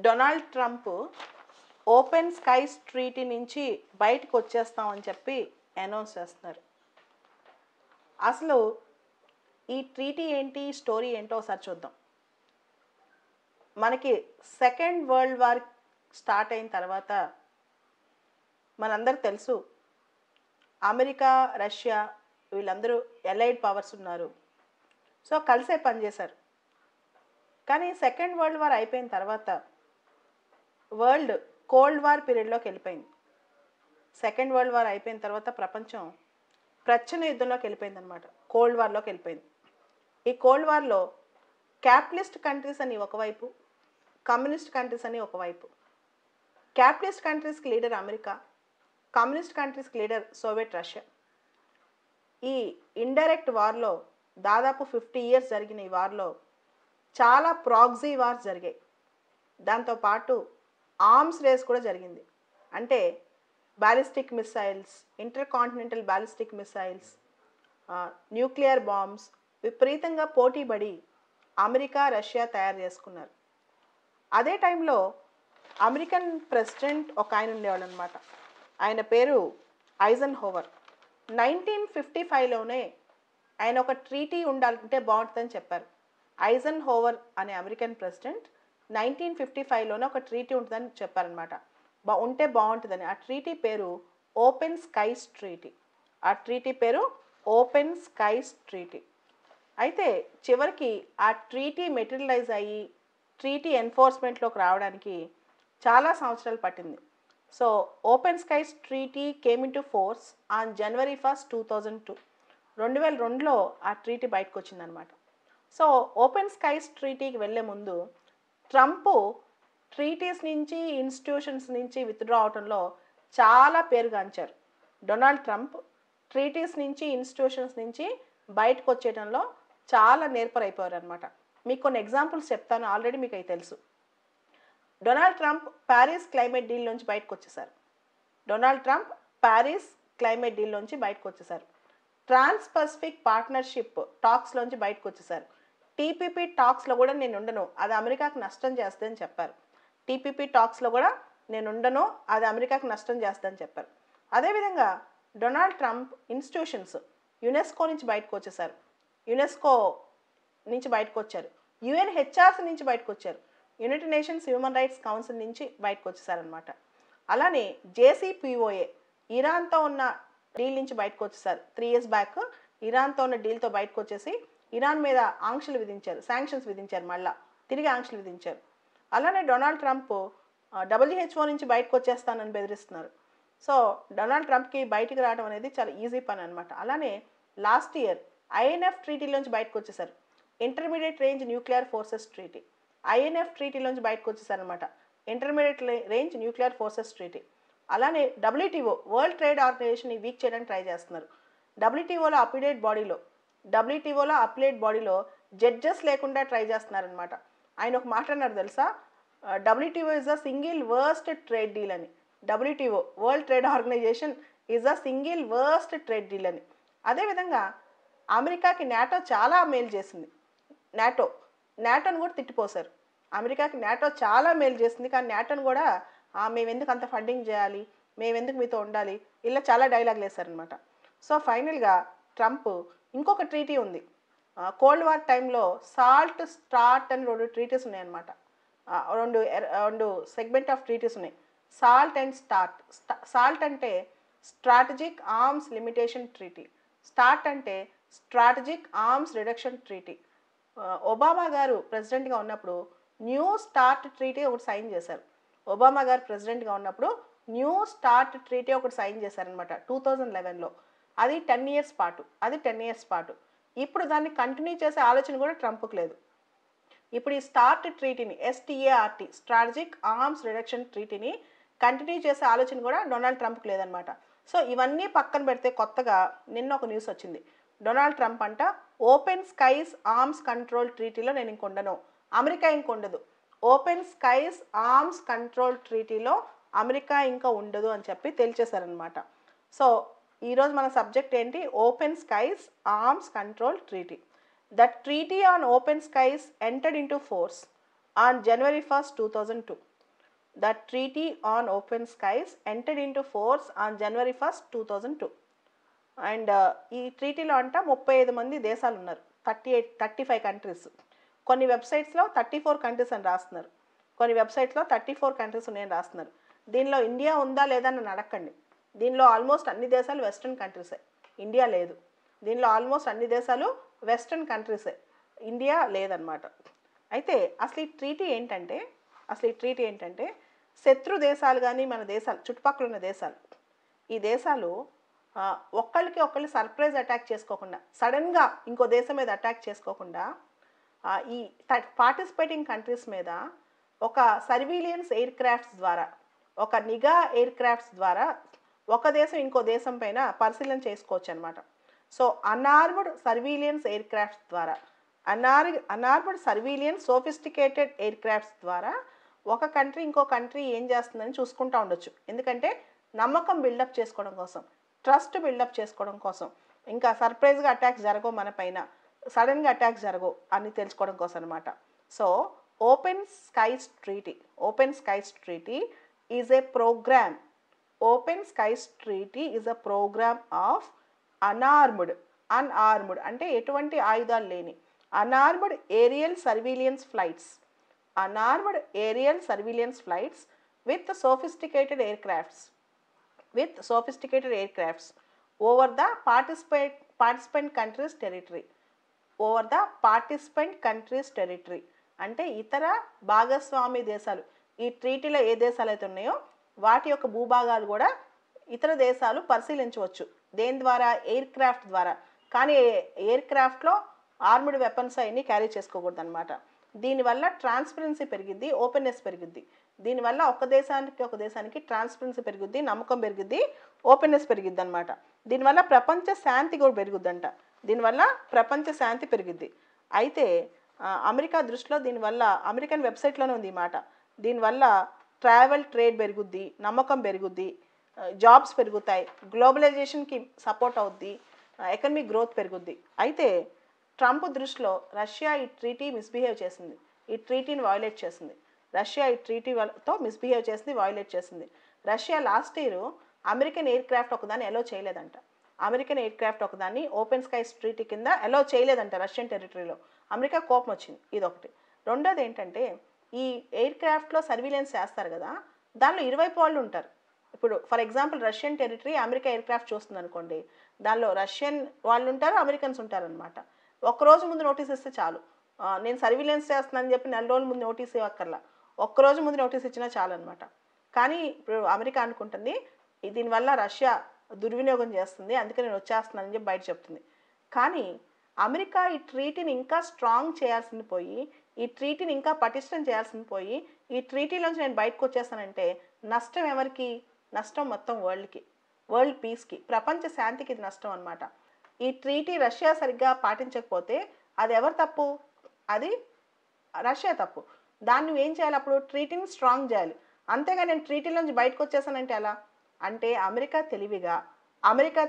Donald Trump open skies treaty నుంచి బయటకు వచ్చేస్తామని చెప్పి అనౌన్స్ చేస్తున్నారు. అసలు ఈ ట్రీటీ ఏంటి, స్టోరీ ఏంటో ఒకసారి చూద్దాం. మనకి సెకండ్ వరల్డ్ వార్ స్టార్ట్ అయిన తర్వాత మనందరికి తెలుసు అమెరికా, రష్యా వీళ్ళందరూ ఎలైడ్ పవర్స్ ఉన్నారు. సో కలిసే పనిచేశారు. కానీ సెకండ్ వరల్డ్ వార్ అయిపోయిన తర్వాత వరల్డ్ కోల్డ్ వార్ పీరియడ్లోకి వెళ్ళిపోయింది. సెకండ్ వరల్డ్ వార్ అయిపోయిన తర్వాత ప్రపంచం ప్రచ్ఛన్న యుద్ధంలోకి వెళ్ళిపోయింది అనమాట. కోల్డ్ వార్లోకి వెళ్ళిపోయింది. ఈ కోల్డ్ వార్లో క్యాపిటలిస్ట్ కంట్రీస్ అని ఒకవైపు, కమ్యూనిస్ట్ కంట్రీస్ అని ఒకవైపు. క్యాపిటలిస్ట్ కంట్రీస్కి లీడర్ అమెరికా, కమ్యూనిస్ట్ కంట్రీస్కి లీడర్ సోవియట్ రష్యా. ఈ ఇండైరెక్ట్ వార్లో దాదాపు 50 years జరిగిన ఈ వార్లో చాలా ప్రాక్సీ వార్స్ జరిగాయి. దాంతోపాటు ఆర్మ్స్ రేస్ కూడా జరిగింది. అంటే ballistic missiles, intercontinental ballistic missiles, nuclear bombs విపరీతంగా పోటీపడి అమెరికా, రష్యా తయారు చేసుకున్నారు. అదే టైంలో అమెరికన్ ప్రెసిడెంట్ ఒక ఆయన ఉండేవాడు అనమాట. ఆయన పేరు ఐజన్హోవర్. 1955లోనే ఆయన ఒక ట్రీటీ ఉండాలంటే బాగుంటుందని చెప్పారు. ఐజన్హోవర్ అనే అమెరికన్ ప్రెసిడెంట్ 1955లోనే ఒక ట్రీటీ ఉంటుందని చెప్పారనమాట. ఉంటే బాగుంటుందని. ఆ ట్రీటీ పేరు ఓపెన్ స్కైస్ ట్రీటీ. ఆ ట్రీటీ పేరు ఓపెన్ స్కైస్ ట్రీటీ. అయితే చివరికి ఆ ట్రీటీ మెటీరియలైజ్ అయ్యి ట్రీటీ ఎన్ఫోర్స్మెంట్లోకి రావడానికి చాలా సంవత్సరాలు పట్టింది. So open skies treaty came in to force on January 1, 2002. 2002లో ఆ ట్రీటీ బయటకు వచ్చిందనమాట. సో ఓపెన్ స్కైస్ ట్రీటీకి వెళ్ళే ముందు ట్రంప్ ట్రీటీస్ నుంచి, ఇన్స్టిట్యూషన్స్ నుంచి విత్డ్రా అవడంలో చాలా పేరుగాంచారు. డొనాల్డ్ ట్రంప్ ట్రీటీస్ నుంచి, ఇన్స్టిట్యూషన్స్ నుంచి బయటకు వచ్చేయడంలో చాలా నేర్పరైపోయారు అనమాట. మీకు కొన్ని ఎగ్జాంపుల్స్ చెప్తాను, ఆల్రెడీ మీకు అవి తెలుసు. Donald Trump Paris climate deal నుంచి బయటకు వచ్చేసారు. Donald Trump Paris climate deal నుంచి బయటకు వచ్చేసారు. ట్రాన్స్ పసిఫిక్ పార్ట్నర్షిప్ టాక్స్లోంచి బయటకు వచ్చేసారు. టీపీపీ టాక్స్లో కూడా నేను ఉండను, అది అమెరికాకు నష్టం చేస్తుందని చెప్పారు. టీపీపీ టాక్స్లో కూడా నేను ఉండను, అది అమెరికాకు నష్టం చేస్తుందని చెప్పారు. అదేవిధంగా డొనాల్డ్ ట్రంప్ ఇన్స్టిట్యూషన్స్ యునెస్కో నుంచి బయటకు వచ్చేసారు. యునెస్కో నుంచి బయటకు వచ్చారు. UNHRC నుంచి బయటకు వచ్చారు. United nations human rights council నుంచి బయటకు వచ్చేసారనమాట. అలానే JCPOA ఇరాన్తో ఉన్న డీల్ నుంచి బయటకు వచ్చేసారు. 3 years బ్యాక్ ఇరాన్తో ఉన్న డీల్తో బయటకు వచ్చేసి ఇరాన్ మీద ఆంక్షలు విధించారు, శాంక్షన్స్ విధించారు, మళ్ళా తిరిగి ఆంక్షలు విధించారు. అలానే డొనాల్డ్ ట్రంప్ WHO నుంచి బయటకు వచ్చేస్తానని బెదిరిస్తున్నారు. సో డొనాల్డ్ ట్రంప్కి బయటికి రావడం అనేది చాలా ఈజీ పని అనమాట. అలానే లాస్ట్ ఇయర్ INF ట్రీటీలోంచి బయటకు వచ్చేసారు. Intermediate range nuclear forces treaty, INF ట్రీటీలోంచి బయటకు వచ్చేసారనమాట. Intermediate range nuclear forces treaty. అలానే WTO world trade organization weak చేయడానికి ట్రై చేస్తున్నారు. WTOలో అప్లేట్ బాడీలో జడ్జెస్ లేకుండా ట్రై చేస్తున్నారనమాట. ఆయన ఒక మాట అన్నారు తెలుసా, WTO is the single worst trade deal అని. WTO world trade organization is the single worst trade deal అని. అదేవిధంగా అమెరికాకి నాటో చాలా మేలు చేసింది. నాటోని కూడా తిట్టిపోసారు. అమెరికాకి నాటో చాలా మేలు చేసింది, కానీ నాటోని కూడా మేము ఎందుకు అంత ఫండింగ్ చేయాలి, మేము ఎందుకు మీతో ఉండాలి, ఇలా చాలా డైలాగులు వేశారనమాట. సో ఫైనల్గా ట్రంప్ ఇంకొక ట్రీటీ ఉంది. కోల్డ్ వార్ టైంలో సాల్ట్ స్టార్ట్ అని 2 ట్రీటీస్ ఉన్నాయన్నమాట. రెండు సెగ్మెంట్ ఆఫ్ ట్రీటీస్ ఉన్నాయి, సాల్ట్ అండ్ స్టార్ట్. సాల్ట్ అంటే strategic arms limitation treaty, START అంటే strategic arms reduction treaty. Obama గారు ప్రెసిడెంట్గా ఉన్నప్పుడు న్యూ స్టార్ట్ ట్రీటీ ఒకటి సైన్ చేశారు. ఒబామా గారు ప్రెసిడెంట్గా ఉన్నప్పుడు న్యూ స్టార్ట్ ట్రీటీ ఒకటి సైన్ చేశారనమాట 2011లో. అది 10 years పాటు. ఇప్పుడు దాన్ని కంటిన్యూ చేసే ఆలోచన కూడా ట్రంప్కి లేదు. ఇప్పుడు ఈ స్టార్ట్ ట్రీటీని, START స్ట్రాటజిక్ ఆర్మ్స్ రిడక్షన్ ట్రీటీని కంటిన్యూ చేసే ఆలోచన కూడా డొనాల్డ్ ట్రంప్కి లేదనమాట. సో ఇవన్నీ పక్కన పెడితే కొత్తగా నిన్న ఒక న్యూస్ వచ్చింది. డొనాల్డ్ ట్రంప్ అంట ఓపెన్ స్కైస్ ఆర్మ్స్ కంట్రోల్ ట్రీటీలో నేను ఇంక ఉండను, అమెరికా ఇంక ఉండదు. ఓపెన్ స్కైస్ ఆర్మ్స్ కంట్రోల్ ట్రీటీలో అమెరికా ఇంకా ఉండదు అని చెప్పి తేల్చేశారనమాట. సో ఈరోజు మన సబ్జెక్ట్ ఏంటి, open skies arms control treaty. The Treaty on Open Skies entered into force on January 1st, 2002. The Treaty on Open Skies entered into force on January 1st, 2002. And ఈ ట్రీటీలో అంట 35 మంది దేశాలు ఉన్నారు, 35 కంట్రీస్. కొన్ని వెబ్సైట్స్లో 34 countries అని రాస్తున్నారు, కొన్ని వెబ్సైట్స్లో 34 కంట్రీస్ ఉన్నాయని రాస్తున్నారు. దీనిలో ఇండియా ఉందా లేదా అని అడగండి. దీనిలో ఆల్మోస్ట్ అన్ని దేశాలు వెస్ట్రన్ కంట్రీసే, ఇండియా లేదు. దీనిలో ఆల్మోస్ట్ అన్ని దేశాలు వెస్ట్రన్ కంట్రీసే, ఇండియా లేదనమాట. అయితే అసలు ఈ ట్రీటీ ఏంటంటే శత్రు దేశాలు కానీ మన దేశాలు చుట్టుపక్కల ఉన్న దేశాలు, ఈ దేశాలు ఒకళ్ళకి ఒకళ్ళు సర్ప్రైజ్ అటాక్ చేసుకోకుండా, సడన్గా ఇంకో దేశం మీద అటాక్ చేసుకోకుండా ఈ పార్టిసిపేటింగ్ కంట్రీస్ మీద ఒక సర్వీలియన్స్ ఎయిర్ క్రాఫ్ట్స్ ద్వారా, ఒక నిఘా ఎయిర్ క్రాఫ్ట్స్ ద్వారా ఒక దేశం ఇంకో దేశం పైన పరిశీలన చేసుకోవచ్చు అనమాట. సో అన్ఆర్మ్డ్ సర్వీలియన్స్ ఎయిర్ క్రాఫ్ట్స్ ద్వారా, అన్ఆర్మ్డ్ సర్వీలియన్స్ సోఫిస్టికేటెడ్ ఎయిర్ క్రాఫ్ట్స్ ద్వారా ఒక కంట్రీ ఇంకో కంట్రీ ఏం చేస్తుందని చూసుకుంటూ ఉండొచ్చు. ఎందుకంటే నమ్మకం బిల్డప్ చేసుకోవడం కోసం, ట్రస్ట్ బిల్డప్ చేసుకోవడం కోసం, ఇంకా సర్ప్రైజ్గా అటాక్స్ జరగవు మన పైన, సడన్గా అటాక్స్ జరగవు అని తెలుసుకోవడం కోసం అనమాట. So open skies treaty is a program. Open skies treaty is a program of unarmed అంటే ఎటువంటి ఆయుధాలు లేని unarmed aerial surveillance flights with sophisticated aircrafts over the participant countries territory. అంటే ఇతర భాగస్వామి దేశాలు, ఈ ట్రీటీలో ఏ దేశాలు అయితే ఉన్నాయో వాటి యొక్క భూభాగాలు కూడా ఇతర దేశాలు పరిశీలించవచ్చు. దేని ద్వారా? ఎయిర్ క్రాఫ్ట్ ద్వారా. కానీ ఎయిర్ క్రాఫ్ట్లో ఆర్మ్డ్ వెపన్స్ అవన్నీ క్యారీ చేసుకోకూడదు అనమాట. దీనివల్ల ట్రాన్స్పరెన్సీ పెరిగిద్ది, ఓపెన్నెస్ పెరిగిద్ది. దీనివల్ల ఒక దేశానికి ట్రాన్స్పరెన్సీ పెరుగుద్ది, నమ్మకం పెరిగిద్ది, ఓపెన్నెస్ పెరిగిద్ది అనమాట. దీనివల్ల ప్రపంచ శాంతి కూడా పెరుగుద్దంట. అయితే అమెరికా దృష్టిలో దీనివల్ల, అమెరికన్ వెబ్సైట్లోనే ఉంది ఈ మాట, దీనివల్ల ట్రావెల్ ట్రేడ్ పెరుగుద్ది, నమ్మకం పెరుగుద్ది, జాబ్స్ పెరుగుతాయి, గ్లోబలైజేషన్కి సపోర్ట్ అవుద్ది, ఎకనమిక్ గ్రోత్ పెరుగుద్ది. అయితే ట్రంప్ దృష్టిలో రష్యా ఈ ట్రీటీ మిస్బిహేవ్ చేసింది, ఈ ట్రీటీని వైలేట్ చేసింది. వైలేట్ చేసింది. Russia last year American air craft ఒకదాన్ని అలో చేయలేదంట. ఓపెన్ స్కైస్ ట్రీటీ కింద అలో చేయలేదంట రష్యన్ టెరిటరీలో. అమెరికా కోపం వచ్చింది, ఇదొకటి. రెండోది ఏంటంటే, ఈ ఎయిర్ క్రాఫ్ట్లో సర్వీలెన్స్ చేస్తారు కదా, దానిలో 20 వాళ్ళు ఉంటారు. ఇప్పుడు for example Russian territory America air craft చూస్తుంది అనుకోండి, దానిలో రష్యన్ వాళ్ళు ఉంటారు, అమెరికన్స్ ఉంటారనమాట. ఒక్కరోజు ముందు నోటీస్ ఇస్తే చాలు, నేను సర్వీలెన్స్ చేస్తున్నానని చెప్పి 4 రోజుల ముందు నోటీస్ ఇవ్వక్కర్లా, ఒక్కరోజు ముందు నోటీస్ ఇచ్చినా చాలు అనమాట. కానీ ఇప్పుడు అమెరికా అనుకుంటుంది దీనివల్ల రష్యా దుర్వినియోగం చేస్తుంది, అందుకే నేను వచ్చేస్తున్నానని చెప్పి బయట చెప్తుంది. కానీ అమెరికా ఈ ట్రీటీని ఇంకా స్ట్రాంగ్ చేయాల్సింది పోయి, ఈ ట్రీటీని ఇంకా పటిష్టం చేయాల్సింది పోయి, ఈ ట్రీటీలోంచి నేను బయటకు వచ్చేస్తానంటే నష్టం ఎవరికి? నష్టం మొత్తం వరల్డ్ పీస్కి, ప్రపంచ శాంతికి ఇది నష్టం అనమాట. ఈ ట్రీటీ రష్యా సరిగ్గా పాటించకపోతే అది ఎవరు తప్పు? అది రష్యా తప్పు. దాన్ని నువ్వు ఏం చేయాలి? అప్పుడు ట్రీటీని స్ట్రాంగ్ చేయాలి. అంతేగా నేను ట్రీటీలోంచి బయటకు వచ్చేసానంటే ఎలా? అంటే అమెరికా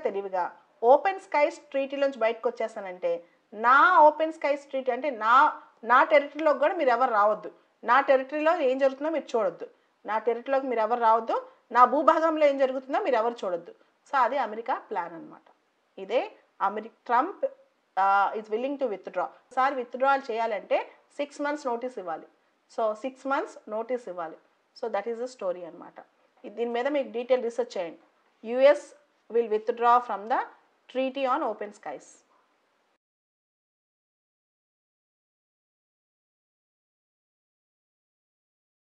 తెలివిగా ఓపెన్ స్కైస్ ట్రీటీలోంచి బయటకు వచ్చేసానంటే, నా ఓపెన్ స్కైస్ ట్రీటీ అంటే నా టెరిటరీలోకి కూడా మీరు ఎవరు రావద్దు, నా టెరిటరీలో ఏం జరుగుతుందో మీరు చూడొద్దు, నా టెరిటరీలోకి మీరు ఎవరు రావద్దు, నా భూభాగంలో ఏం జరుగుతుందో మీరు ఎవరు చూడొద్దు. సో అది అమెరికా ప్లాన్ అనమాట. ఇదే Trump is willing to withdraw. ఒకసారి విత్డ్రాల్ చేయాలంటే 6 months నోటీస్ ఇవ్వాలి. సో 6 months నోటీస్ ఇవ్వాలి. So that is the story అనమాట. దీని మీద మీకు డీటెయిల్ రీసెర్చ్ చేయండి. US will withdraw from the Treaty on Open Skies.